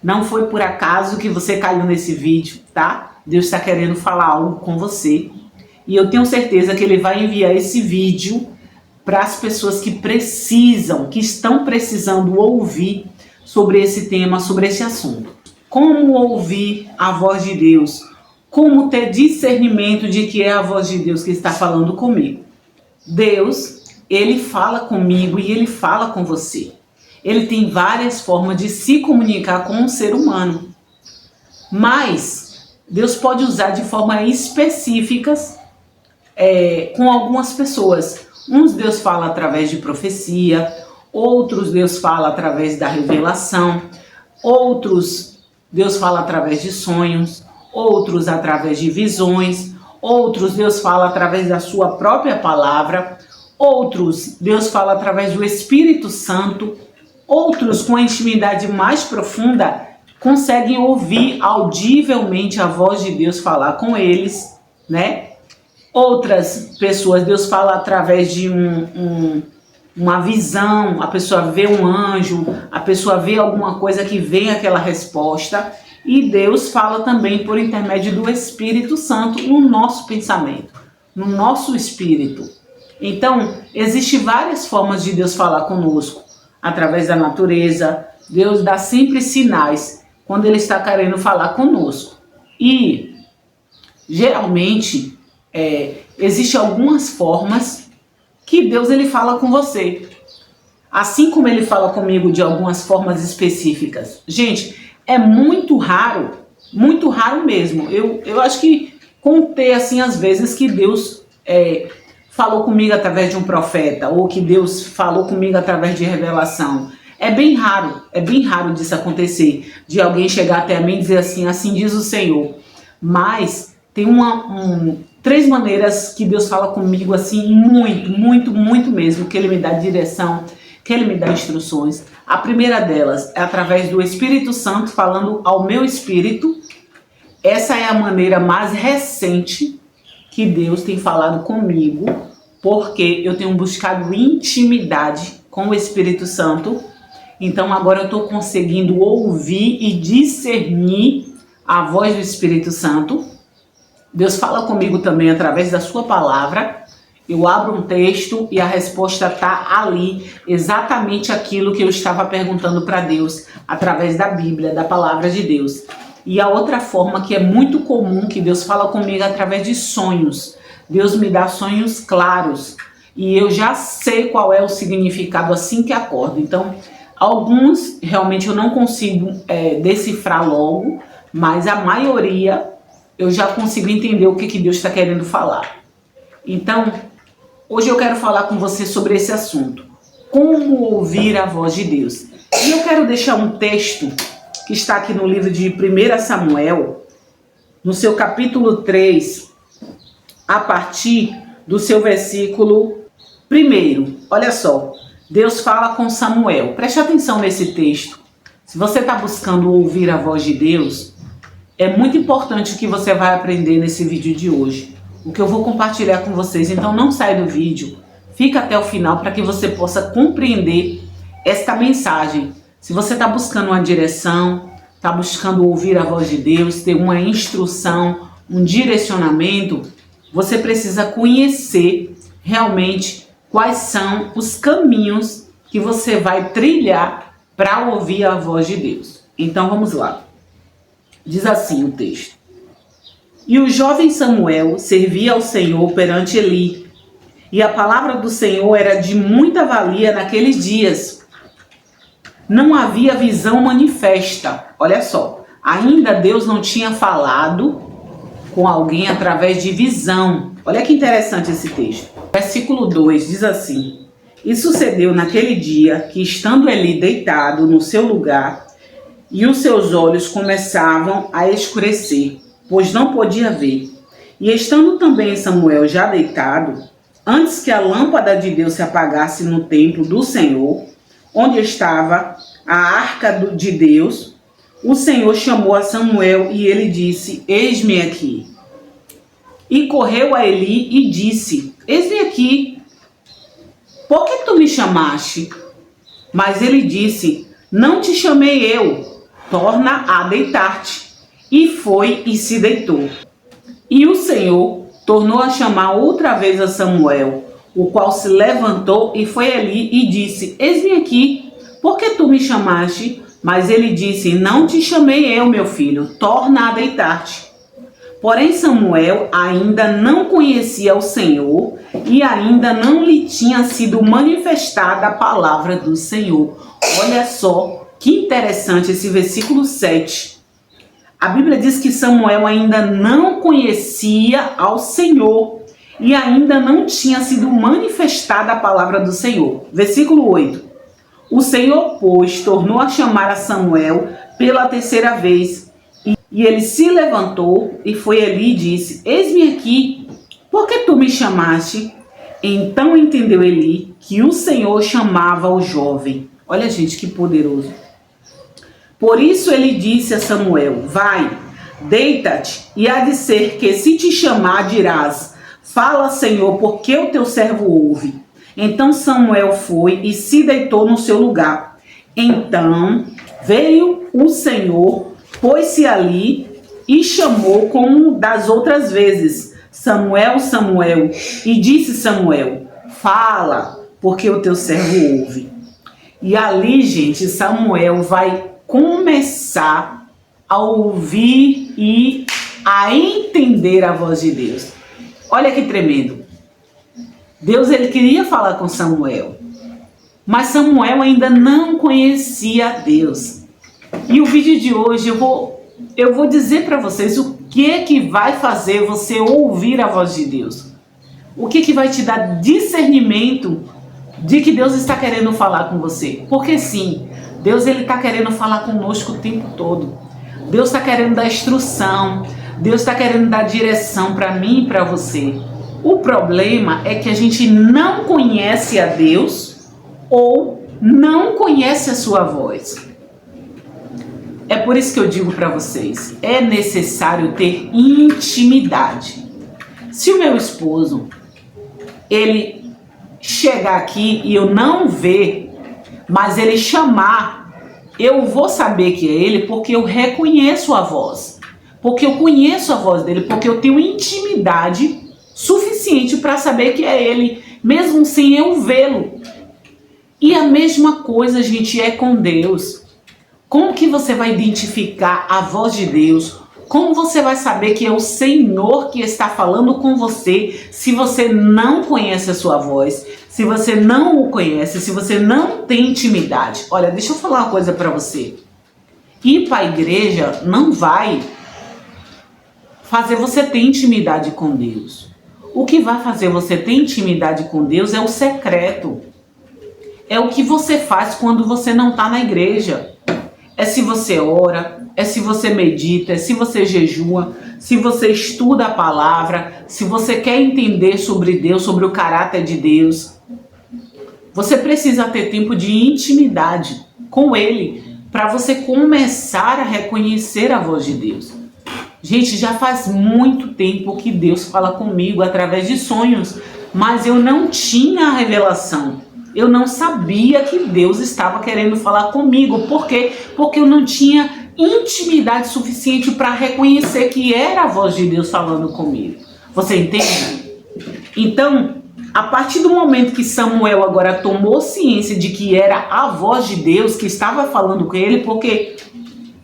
Não foi por acaso que você caiu nesse vídeo, tá? Deus está querendo falar algo com você. E eu tenho certeza que Ele vai enviar esse vídeo para as pessoas que precisam, que estão precisando ouvir sobre esse tema, sobre esse assunto. Como ouvir a voz de Deus? Como ter discernimento de que é a voz de Deus que está falando comigo? Deus, Ele fala comigo e Ele fala com você. Ele tem várias formas de se comunicar com um ser humano. Mas Deus pode usar de forma específicas com algumas pessoas. Uns Deus fala através de profecia, outros Deus fala através da revelação, outros Deus fala através de sonhos, outros através de visões, outros Deus fala através da sua própria palavra, outros Deus fala através do Espírito Santo, outros com a intimidade mais profunda conseguem ouvir audivelmente a voz de Deus falar com eles, né? Outras pessoas, Deus fala através de uma visão, a pessoa vê um anjo, a pessoa vê alguma coisa que vem aquela resposta, e Deus fala também por intermédio do Espírito Santo no nosso pensamento, no nosso espírito. Então, existem várias formas de Deus falar conosco, através da natureza. Deus dá sempre sinais quando Ele está querendo falar conosco. E, geralmente, existem algumas formas que Deus ele fala com você. Assim como Ele fala comigo de algumas formas específicas. Gente, é muito raro mesmo. Eu acho que contei assim as vezes que Deus falou comigo através de um profeta, ou que Deus falou comigo através de revelação. É bem raro disso acontecer, de alguém chegar até mim e dizer assim diz o Senhor. Mas tem três maneiras que Deus fala comigo assim, muito mesmo, que Ele me dá direção, que Ele me dá instruções. A primeira delas é através do Espírito Santo falando ao meu espírito. Essa é a maneira mais recente que Deus tem falado comigo, porque eu tenho buscado intimidade com o Espírito Santo. Então agora eu estou conseguindo ouvir e discernir a voz do Espírito Santo. Deus fala comigo também através da sua palavra. Eu abro um texto e a resposta está ali, exatamente aquilo que eu estava perguntando para Deus, através da Bíblia, da palavra de Deus. E a outra forma que é muito comum, que Deus fala comigo através de sonhos. Deus me dá sonhos claros e eu já sei qual é o significado assim que acordo. Então, alguns realmente eu não consigo decifrar logo, mas a maioria eu já consigo entender o que Deus está querendo falar. Então, hoje eu quero falar com você sobre esse assunto. Como ouvir a voz de Deus. E eu quero deixar um texto que está aqui no livro de 1 Samuel, no seu capítulo 3, a partir do seu versículo 1. Olha só, Deus fala com Samuel. Preste atenção nesse texto. Se você está buscando ouvir a voz de Deus, é muito importante o que você vai aprender nesse vídeo de hoje. O que eu vou compartilhar com vocês. Então não sai do vídeo, fica até o final para que você possa compreender esta mensagem. Se você está buscando uma direção, está buscando ouvir a voz de Deus, ter uma instrução, um direcionamento, você precisa conhecer realmente quais são os caminhos que você vai trilhar para ouvir a voz de Deus. Então vamos lá. Diz assim o texto: E o jovem Samuel servia ao Senhor perante Eli, e a palavra do Senhor era de muita valia naqueles dias. Não havia visão manifesta. Olha só, ainda Deus não tinha falado com alguém através de visão. Olha que interessante esse texto. Versículo 2 diz assim: E sucedeu naquele dia que, estando Eli deitado no seu lugar, e os seus olhos começavam a escurecer, pois não podia ver. E estando também Samuel já deitado, antes que a lâmpada de Deus se apagasse no templo do Senhor, onde estava a arca de Deus, o Senhor chamou a Samuel e ele disse: Eis-me aqui. E correu a Eli e disse: Eis-me aqui. Por que tu me chamaste? Mas ele disse: Não te chamei eu, torna a deitar-te. E foi e se deitou. E o Senhor tornou a chamar outra vez a Samuel, o qual se levantou e foi ali e disse: Eis-me aqui, por que tu me chamaste? Mas ele disse: Não te chamei eu, meu filho, torna a deitar-te. Porém Samuel ainda não conhecia o Senhor e ainda não lhe tinha sido manifestada a palavra do Senhor. Olha só que interessante esse versículo 7. A Bíblia diz que Samuel ainda não conhecia ao Senhor e ainda não tinha sido manifestada a palavra do Senhor. Versículo 8. O Senhor, pois, tornou a chamar a Samuel pela terceira vez, e ele se levantou e foi ali e disse: Eis-me aqui, por que tu me chamaste? Então entendeu Eli que o Senhor chamava o jovem. Olha, gente, que poderoso. Por isso ele disse a Samuel: Vai, deita-te, e há de ser que se te chamar dirás: Fala, Senhor, porque o teu servo ouve. Então Samuel foi e se deitou no seu lugar. Então veio o Senhor, pôs-se ali e chamou como das outras vezes: Samuel, Samuel. E disse Samuel: Fala, porque o teu servo ouve. E ali, gente, Samuel vai começar a ouvir e a entender a voz de Deus. Olha que tremendo. Deus, ele queria falar com Samuel, mas Samuel ainda não conhecia Deus. E o vídeo de hoje eu vou dizer para vocês o que vai fazer você ouvir a voz de Deus. O que vai te dar discernimento de que Deus está querendo falar com você. Porque sim, Deus, ele está querendo falar conosco o tempo todo. Deus está querendo dar instrução. Deus está querendo dar direção para mim e para você. O problema é que a gente não conhece a Deus ou não conhece a sua voz. É por isso que eu digo para vocês, é necessário ter intimidade. Se o meu esposo, ele chegar aqui e eu não ver, mas ele chamar, eu vou saber que é ele porque eu reconheço a voz. Porque eu conheço a voz dele, porque eu tenho intimidade suficiente para saber que é ele, mesmo sem eu vê-lo. E a mesma coisa, gente, é com Deus. Como que você vai identificar a voz de Deus? Como você vai saber que é o Senhor que está falando com você se você não conhece a sua voz, se você não o conhece, se você não tem intimidade? Olha, deixa eu falar uma coisa para você. Ir para a igreja não vai fazer você ter intimidade com Deus. O que vai fazer você ter intimidade com Deus é o secreto. É o que você faz quando você não está na igreja. É se você ora, é se você medita, é se você jejua, se você estuda a palavra, se você quer entender sobre Deus, sobre o caráter de Deus. Você precisa ter tempo de intimidade com Ele para você começar a reconhecer a voz de Deus. Gente, já faz muito tempo que Deus fala comigo através de sonhos, mas eu não tinha a revelação. Eu não sabia que Deus estava querendo falar comigo. Por quê? Porque eu não tinha intimidade suficiente para reconhecer que era a voz de Deus falando comigo. Você entende? Então, a partir do momento que Samuel agora tomou ciência de que era a voz de Deus que estava falando com ele, porque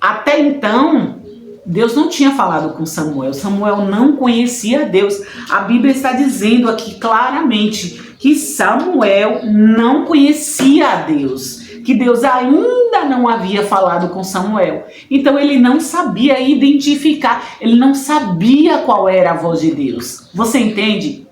até então Deus não tinha falado com Samuel. Samuel não conhecia Deus. A Bíblia está dizendo aqui claramente que Samuel não conhecia a Deus, que Deus ainda não havia falado com Samuel. Então ele não sabia identificar, ele não sabia qual era a voz de Deus. Você entende?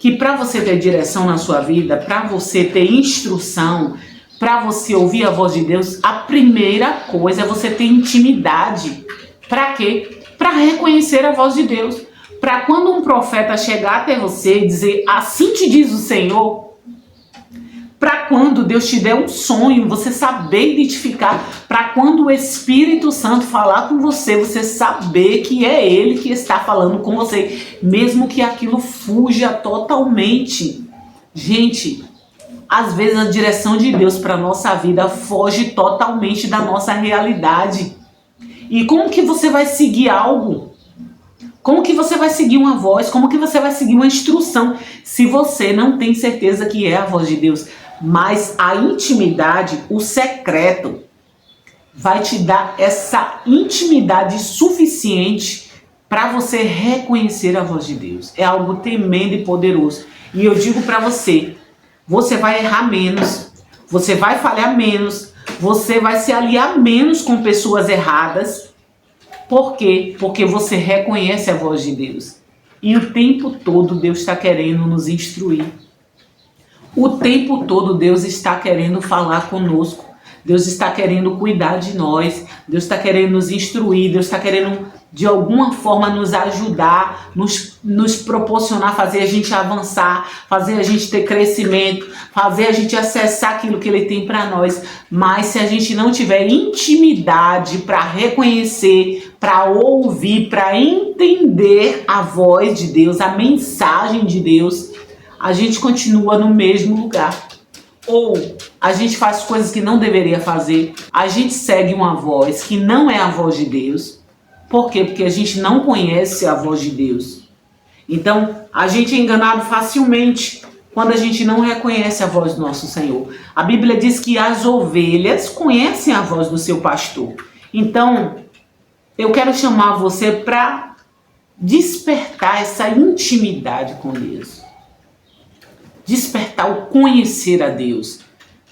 Que para você ter direção na sua vida, para você ter instrução, para você ouvir a voz de Deus, a primeira coisa é você ter intimidade. Para quê? Para reconhecer a voz de Deus. Para quando um profeta chegar até você e dizer, assim te diz o Senhor, para quando Deus te der um sonho, você saber identificar, para quando o Espírito Santo falar com você, você saber que é Ele que está falando com você, mesmo que aquilo fuja totalmente. Gente, às vezes a direção de Deus para a nossa vida foge totalmente da nossa realidade. E como que você vai seguir algo? Como que você vai seguir uma voz? Como que você vai seguir uma instrução se você não tem certeza que é a voz de Deus? Mas a intimidade, o secreto, vai te dar essa intimidade suficiente para você reconhecer a voz de Deus. É algo tremendo e poderoso. E eu digo para você, você vai errar menos, você vai falhar menos, você vai se aliar menos com pessoas erradas. Por quê? Porque você reconhece a voz de Deus. E o tempo todo Deus está querendo nos instruir. O tempo todo Deus está querendo falar conosco. Deus está querendo cuidar de nós. Deus está querendo nos instruir. Deus está querendo, de alguma forma, nos ajudar, nos proporcionar, fazer a gente avançar, fazer a gente ter crescimento, fazer a gente acessar aquilo que Ele tem para nós. Mas se a gente não tiver intimidade para reconhecer, para ouvir, para entender a voz de Deus, a mensagem de Deus, a gente continua no mesmo lugar. Ou a gente faz coisas que não deveria fazer, a gente segue uma voz que não é a voz de Deus. Por quê? Porque a gente não conhece a voz de Deus. Então, a gente é enganado facilmente quando a gente não reconhece a voz do nosso Senhor. A Bíblia diz que as ovelhas conhecem a voz do seu pastor. Então, eu quero chamar você para despertar essa intimidade com Deus. Despertar o conhecer a Deus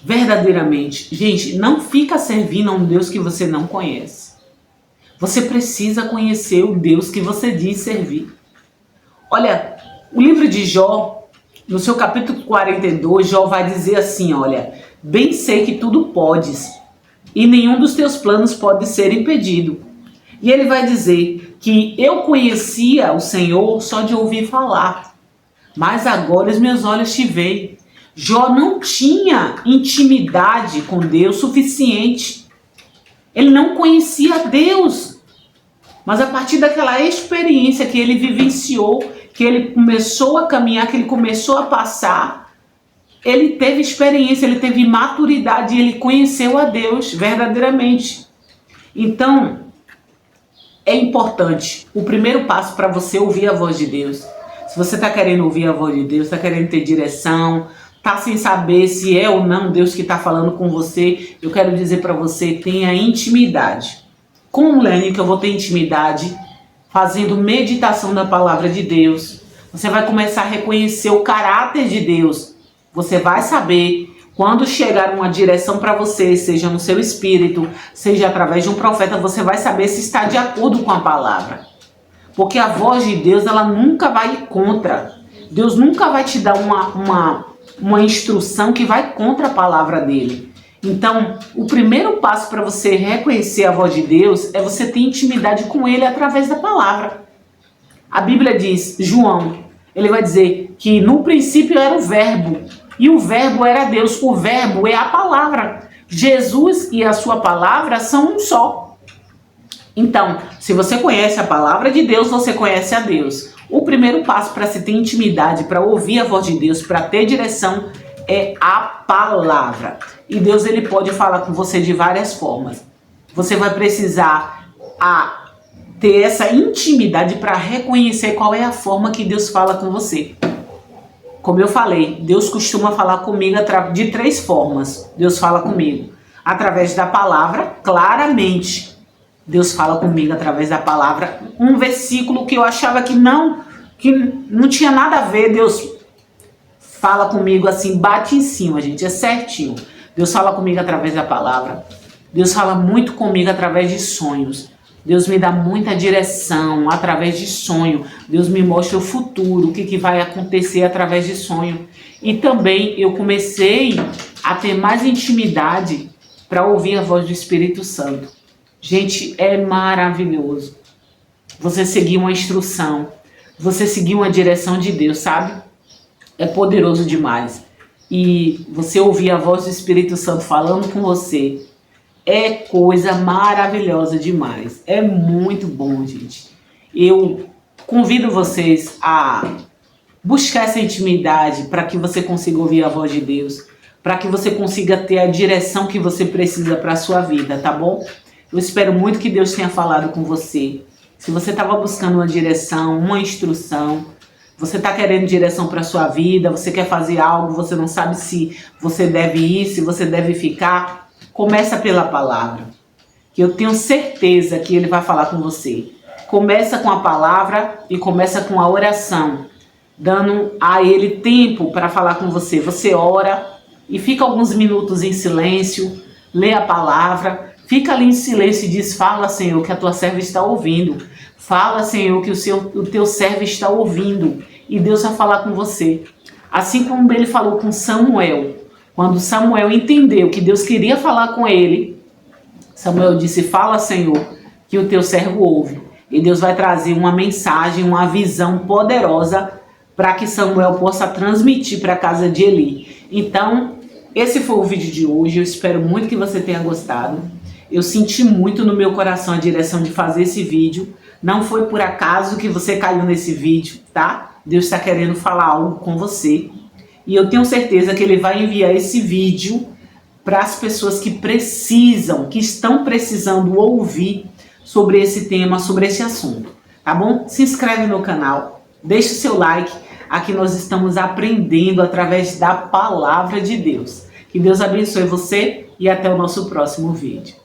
verdadeiramente. Gente, não fica servindo a um Deus que você não conhece. Você precisa conhecer o Deus que você diz servir. Olha, o livro de Jó, no seu capítulo 42, Jó vai dizer assim, olha, bem sei que tudo podes e nenhum dos teus planos pode ser impedido. E ele vai dizer que eu conhecia o Senhor só de ouvir falar, mas agora os meus olhos te veem. Jó não tinha intimidade com Deus suficiente. Ele não conhecia Deus. Mas a partir daquela experiência que ele vivenciou, que ele começou a caminhar, que ele começou a passar, ele teve experiência, ele teve maturidade e ele conheceu a Deus verdadeiramente. Então, é importante. O primeiro passo para você ouvir a voz de Deus. Se você está querendo ouvir a voz de Deus, está querendo ter direção, está sem saber se é ou não Deus que está falando com você, eu quero dizer para você, tenha intimidade. Como, Lene, que eu vou ter intimidade? Fazendo meditação da palavra de Deus. Você vai começar a reconhecer o caráter de Deus. Você vai saber quando chegar uma direção para você, seja no seu espírito, seja através de um profeta, você vai saber se está de acordo com a palavra. Porque a voz de Deus, ela nunca vai ir contra. Deus nunca vai te dar uma instrução que vai contra a palavra dele. Então, o primeiro passo para você reconhecer a voz de Deus é você ter intimidade com ele através da palavra. A Bíblia diz, João, ele vai dizer que no princípio era o verbo, e o verbo era Deus. O verbo é a palavra. Jesus e a sua palavra são um só. Então, se você conhece a palavra de Deus, você conhece a Deus. O primeiro passo para se ter intimidade, para ouvir a voz de Deus, para ter direção, é a palavra. E Deus, ele pode falar com você de várias formas. Você vai precisar ter essa intimidade para reconhecer qual é a forma que Deus fala com você. Como eu falei, Deus costuma falar comigo de 3 formas. Deus fala comigo através da palavra, claramente. Deus fala comigo através da palavra. Um versículo que eu achava que não tinha nada a ver, Deus fala comigo assim, bate em cima, gente, é certinho. Deus fala comigo através da palavra. Deus fala muito comigo através de sonhos. Deus me dá muita direção através de sonho. Deus me mostra o futuro, o que vai acontecer através de sonho. E também eu comecei a ter mais intimidade para ouvir a voz do Espírito Santo. Gente, é maravilhoso você seguir uma instrução, você seguir uma direção de Deus, sabe? É poderoso demais. E você ouvir a voz do Espírito Santo falando com você é coisa maravilhosa demais. É muito bom, gente. Eu convido vocês a buscar essa intimidade para que você consiga ouvir a voz de Deus, para que você consiga ter a direção que você precisa para a sua vida, tá bom? Eu espero muito que Deus tenha falado com você. Se você estava buscando uma direção, uma instrução, você está querendo direção para a sua vida, você quer fazer algo, você não sabe se você deve ir, se você deve ficar, começa pela palavra, que eu tenho certeza que Ele vai falar com você. Começa com a palavra e começa com a oração, dando a Ele tempo para falar com você. Você ora e fica alguns minutos em silêncio, lê a palavra, fica ali em silêncio e diz: fala, Senhor, que a tua serva está ouvindo. Fala, Senhor, que o teu servo está ouvindo. E Deus vai falar com você. Assim como Ele falou com Samuel. Quando Samuel entendeu que Deus queria falar com ele, Samuel disse: fala, Senhor, que o teu servo ouve. E Deus vai trazer uma mensagem, uma visão poderosa para que Samuel possa transmitir para a casa de Eli. Então, esse foi o vídeo de hoje. Eu espero muito que você tenha gostado. Eu senti muito no meu coração a direção de fazer esse vídeo. Não foi por acaso que você caiu nesse vídeo, tá? Deus está querendo falar algo com você. E eu tenho certeza que Ele vai enviar esse vídeo para as pessoas que precisam, que estão precisando ouvir sobre esse tema, sobre esse assunto. Tá bom? Se inscreve no canal, deixa o seu like. Aqui nós estamos aprendendo através da palavra de Deus. Que Deus abençoe você e até o nosso próximo vídeo.